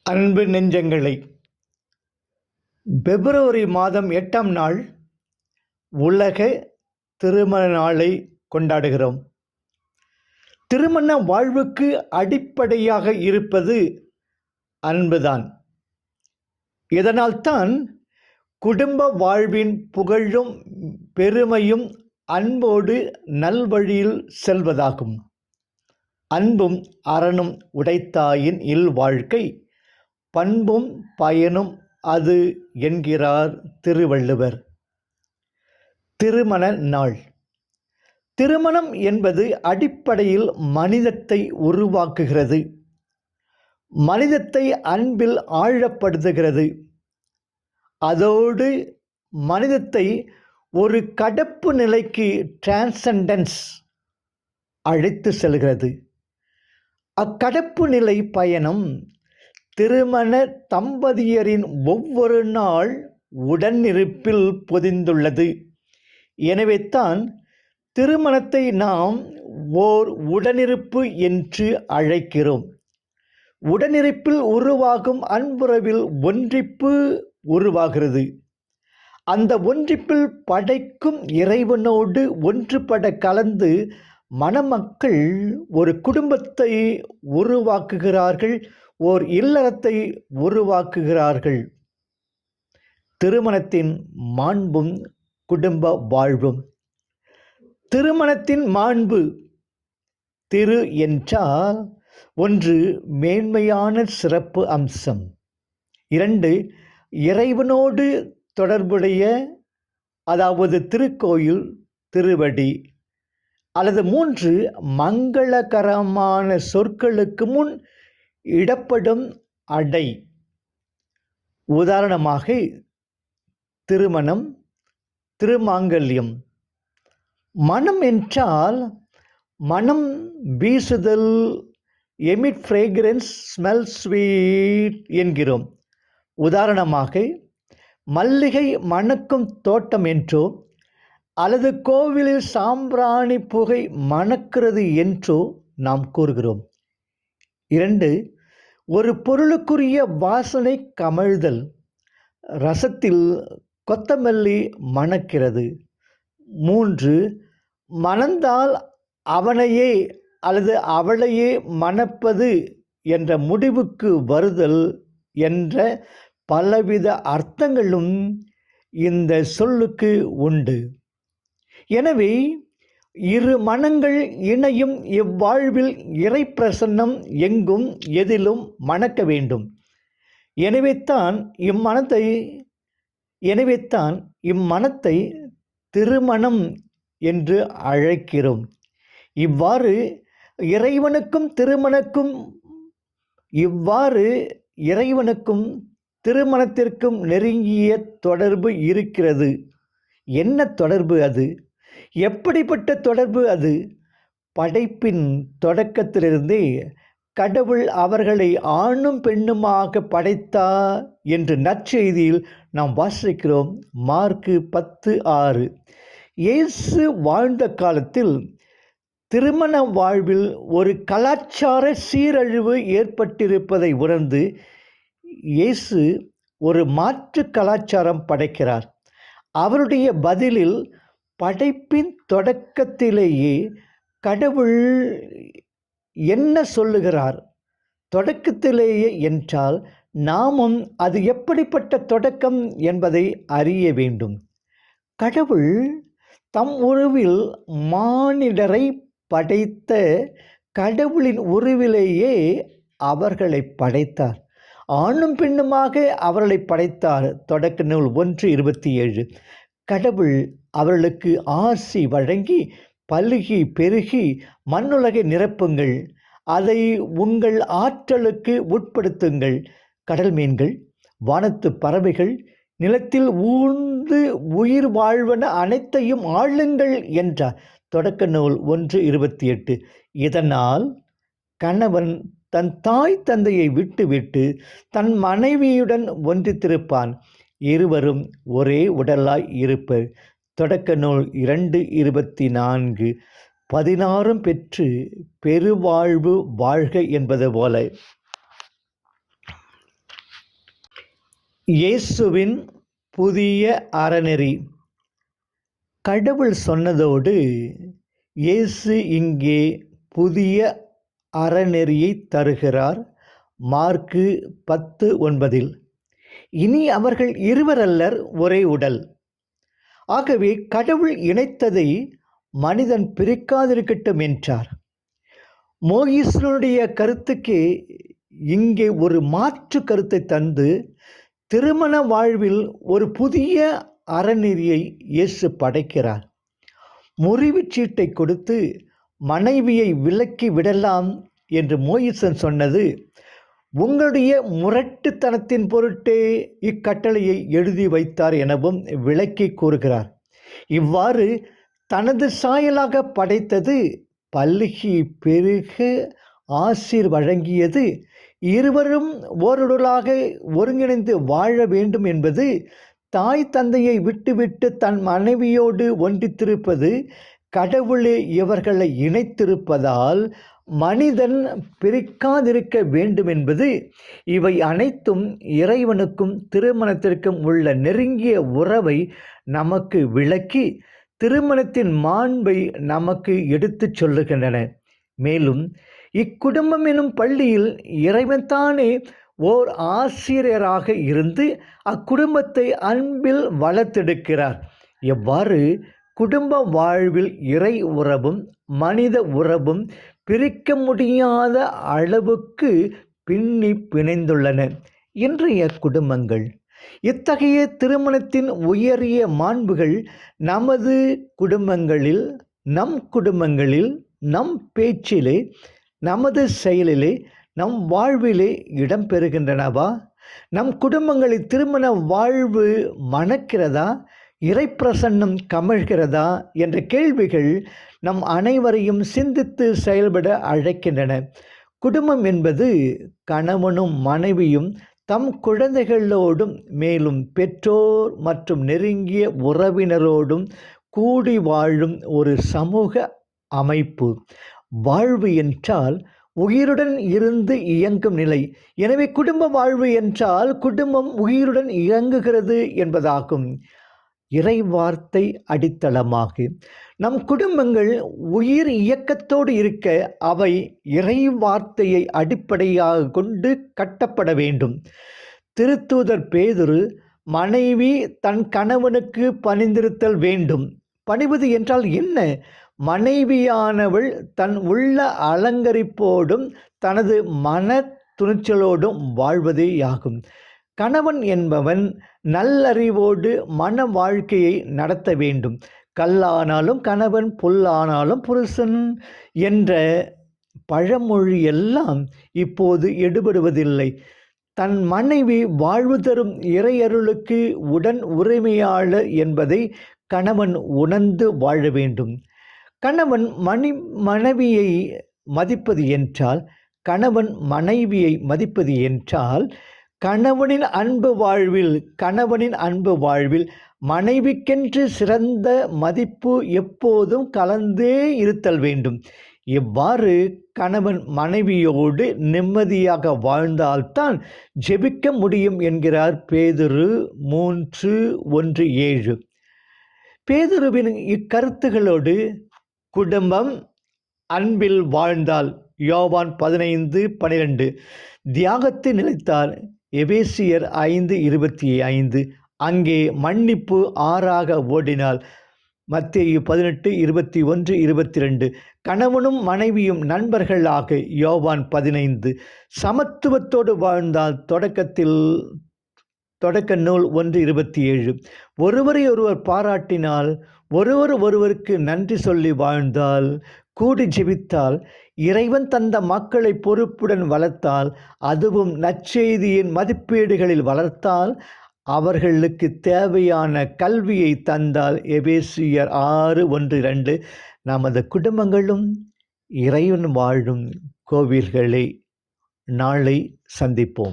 அன்பு நெஞ்சங்களை, பிப்ரவரி மாதம் 8ஆம் நாள் உலக திருமண நாளை கொண்டாடுகிறோம். திருமண வாழ்வுக்கு அடிப்படையாக இருப்பது அன்புதான். இதனால்தான் குடும்ப வாழ்வின் புகழும் பெருமையும் அன்போடு நல்வழியில் செல்வதாகும். அன்பும் அறனும் உடைத்தாயின் இல்வாழ்க்கை பண்பும் பயனும் அது என்கிறார் திருவள்ளுவர். திருமண நாள். திருமணம் என்பது அடிப்படையில் மனிதத்தை உருவாக்குகிறது, மனிதத்தை அன்பில் ஆழப்படுத்துகிறது. அதோடு மனிதத்தை ஒரு கடப்பு நிலைக்கு டிரான்செண்டன்ஸ் அழைத்து செல்கிறது. அக்கடப்பு நிலை பயணம் திருமண தம்பதியரின் ஒவ்வொரு நாள் உடனிருப்பில் பொதிந்துள்ளது. எனவே தான் திருமணத்தை நாம் ஓர் உடனிருப்பு என்று அழைக்கிறோம். உடனிருப்பில் உருவாகும் அன்புறவில் ஒன்றிப்பு உருவாகிறது. அந்த ஒன்றிப்பில் படைக்கும் இறைவனோடு ஒன்றுபட கலந்து மணமக்கள் ஒரு குடும்பத்தை உருவாக்குகிறார்கள், ஓர் இல்லறத்தை உருவாக்குகிறார்கள். திருமணத்தின் மாண்பும் குடும்ப வாழ்வும். திருமணத்தின் மாண்பு. திரு என்றால் 1 மேன்மையான சிறப்பு அம்சம், 2 இறைவனோடு தொடர்புடைய, அதாவது திருக்கோயில், திருவடி, அல்லது 3 மங்களகரமான சொற்களுக்கு முன் இடப்படும் அடை. உதாரணமாக திருமணம், திருமாங்கல்யம். மனம் என்றால் மனம் வீசுதல், எமிட் ஃப்ரேக்ரன்ஸ், ஸ்மெல் ஸ்வீட் என்கிறோம். உதாரணமாக மல்லிகை மணக்கும் தோட்டம் என்றோ அல்லது கோவிலில் சாம்பிராணி புகை மணக்கிறது என்றோ நாம் கூறுகிறோம். 2 ஒரு பொருளுக்குரிய வாசனை கமழ்தல், ரசத்தில் கொத்தமல்லி மணக்கிறது. 3 மணந்தால் அவனையே அல்லது அவளையே மணப்பது என்ற முடிவுக்கு வருதல் என்ற பலவித அர்த்தங்களும் இந்த சொல்லுக்கு உண்டு. எனவே 2 மனங்கள் இணையும் இவ்வாழ்வில் இறை பிரசன்னம் எங்கும் எதிலும் மணக்க வேண்டும். எனவே தான் இம்மனத்தை திருமணம் என்று அழைக்கிறோம். இவ்வாறு இறைவனுக்கும் திருமணத்திற்கும் நெருங்கிய தொடர்பு இருக்கிறது. என்ன தொடர்பு அது? எப்படிப்பட்ட தொடர்பு அது? படைப்பின் தொடக்கத்திலிருந்தே கடவுள் அவர்களை ஆணும் பெண்ணுமாக படைத்தார் என்று நற்செய்தியில் நாம் வாசிக்கிறோம். மார்க்கு 10:6. இயேசு வாழ்ந்த காலத்தில் திருமண வாழ்வில் ஒரு கலாச்சார சீரழிவு ஏற்பட்டிருப்பதை உணர்ந்து இயேசு ஒரு மாற்று கலாச்சாரம் படைக்கிறார். அவருடைய பதிலில் படைப்பின் தொடக்கத்திலேயே கடவுள் என்ன சொல்லுகிறார்? தொடக்கத்திலேயே என்றால் நாமும் அது எப்படிப்பட்ட தொடக்கம் என்பதை அறிய வேண்டும். கடவுள் தம் உருவில் மானிடரை படைத்த கடவுளின் உருவிலேயே அவர்களை படைத்தார். ஆணும் பெண்ணுமாக அவர்களை படைத்தார். தொடக்க நூல் 1:27. கடவுள் அவர்களுக்கு ஆசி வழங்கி பலுகி பெருகி மண்ணுலகை நிரப்புங்கள், அதை உங்கள் ஆற்றலுக்கு உட்படுத்துங்கள், கடல் மீன்கள், வானத்து பறவைகள், நிலத்தில் ஊர்ந்து உயிர் வாழ்வன அனைத்தையும் ஆளுங்கள் என்றார். தொடக்க நூல் 1:28. இதனால் கணவன் தன் தாய் தந்தையை விட்டுவிட்டு தன் மனைவியுடன் ஒன்றித்திருப்பான், இருவரும் ஒரே உடலாய் இருப்பர். தொடக்க நூல் 2:24. 16 பெற்று பெருவாழ்வு வாழ்க என்பது போல. இயேசுவின் புதிய அறநெறி. கடவுள் சொன்னதோடு இயேசு இங்கே புதிய அறநெறியை தருகிறார். மார்க்கு 10:9. இனி அவர்கள் இருவரல்லர், ஒரே உடல். ஆகவே கடவுள் இணைத்ததை மனிதன் பிரிக்காதிருக்கட்டும் என்றார். மோயிசனுடைய கருத்துக்கு இங்கே ஒரு மாற்று கருத்தை தந்து திருமண வாழ்வில் ஒரு புதிய அறநெறியை இயேசு படைக்கிறார். முறிவுச் சீட்டை கொடுத்து மனைவியை விலக்கி விடலாம் என்று மோயிசன் சொன்னது உங்களுடைய முரட்டுத்தனத்தின் பொருட்டே இக்கட்டளையை எழுதி வைத்தார் எனவும் விளக்கி கூறுகிறார். இவ்வாறு தனது சாயலாக படைத்தது பல்கி பெருக ஆசீர் வழங்கியது இருவரும் ஓருடலாக ஒருங்கிணைந்து வாழ வேண்டும் என்பது தாய் தந்தையை விட்டுவிட்டு தன் மனைவியோடு ஒன்றித்திருப்பது கடவுளே இவர்களை இணைத்திருப்பதால் மனிதன் பிரிக்காதிருக்க வேண்டும் என்பது இவை அனைத்தும் இறைவனுக்கும் திருமணத்திற்கும் உள்ள நெருங்கிய உறவை நமக்கு விளக்கி திருமணத்தின் மாண்பை நமக்கு எடுத்துச் சொல்லுகின்றன. மேலும் இக்குடும்பம் எனும் பள்ளியில் இறைவன்தானே ஓர் ஆசிரியராக இருந்து அக்குடும்பத்தை அன்பில் வளர்த்தெடுக்கிறார். எவ்வாறு குடும்ப வாழ்வில் இறை உறவும் மனித உறவும் பிரிக்க முடியாத அளவுக்கு பின்னி பிணைந்துள்ளன இன்றைய குடும்பங்கள். இத்தகைய திருமணத்தின் உயரிய மாண்புகள் நமது குடும்பங்களில், நம் பேச்சிலே, நமது செயலிலே, நம் வாழ்விலே இடம்பெறுகின்றனவா? நம் குடும்பங்களில் திருமண வாழ்வு மணக்கிறதா, இறைப்பிரசன்னம் கமழ்கிறதா என்ற கேள்விகள் நம் அனைவரையும் சிந்தித்து செயல்பட அழைக்கின்றன. குடும்பம் என்பது கணவனும் மனைவியும் தம் குழந்தைகளோடும் மேலும் பெற்றோர் மற்றும் நெருங்கிய உறவினரோடும் கூடி வாழும் ஒரு சமூக அமைப்பு. வாழ்வு என்றால் உயிருடன் இருந்து இயங்கும் நிலை. எனவே குடும்ப வாழ்வு என்றால் குடும்பம் உயிருடன் இயங்குகிறது என்பதாகும். இறை வார்த்தை அடித்தளமாக நம் குடும்பங்கள் உயிர் இயக்கத்தோடு இருக்க அவை இறை வார்த்தையை அடிப்படையாக கொண்டு கட்டப்பட வேண்டும். திருத்தூதர் பேதுரு மனைவி தன் கணவனுக்கு பணிந்திருத்தல் வேண்டும். பணிவது என்றால் என்ன? மனைவியானவள் தன் உள்ள அலங்கரிப்போடும் தனது மன துணிச்சலோடும் வாழ்வதேயாகும். கணவன் என்பவன் நல்லறிவோடு மன வாழ்க்கையை நடத்த வேண்டும். கல்லானாலும் கணவன், புல்லானாலும் புருஷன் என்ற பழமொழியெல்லாம் இப்போது எடுபடுவதில்லை. தன் மனைவி வாழ்வு தரும் இறையருளுக்கு உடன் உரிமையாளர் என்பதை கணவன் உணர்ந்து வாழ வேண்டும். கணவன் மனைவியை மதிப்பது என்றால் கணவனின் அன்பு வாழ்வில் மனைவிக்கென்று சிறந்த மதிப்பு எப்போதும் கலந்தே இருத்தல் வேண்டும். இவ்வாறு கணவன் மனைவியோடு நிம்மதியாக வாழ்ந்தால்தான் ஜெபிக்க முடியும் என்கிறார் பேதுரு 3:1-7. பேதுருவின் இக்கருத்துகளோடு குடும்பம் அன்பில் வாழ்ந்தால் யோவான் 15:12, தியாகத்தை நிலைத்தால் எபேசியர் 5:25, அங்கே மன்னிப்பு ஆறாக ஓடினால் மத்தேயு 18:21-22, கணவனும் மனைவியும் நண்பர்களாக யோவான் 15, சமத்துவத்தோடு வாழ்ந்தால் தொடக்க நூல் 1:27, ஒருவரை ஒருவர் பாராட்டினால், ஒருவருக்கு நன்றி சொல்லி வாழ்ந்தால், கூடி ஜெபித்தால், இறைவன் தந்த மக்களை பொறுப்புடன் வளர்த்தால், அதுவும் நற்செய்தியின் மதிப்பீடுகளில் வளர்த்தால், அவர்களுக்கு தேவையான கல்வியை தந்தால் எபேசியர் 6:1-2 நமது குடும்பங்களும் இறைவன் வாழும் கோவில்களை. நாளை சந்திப்போம்.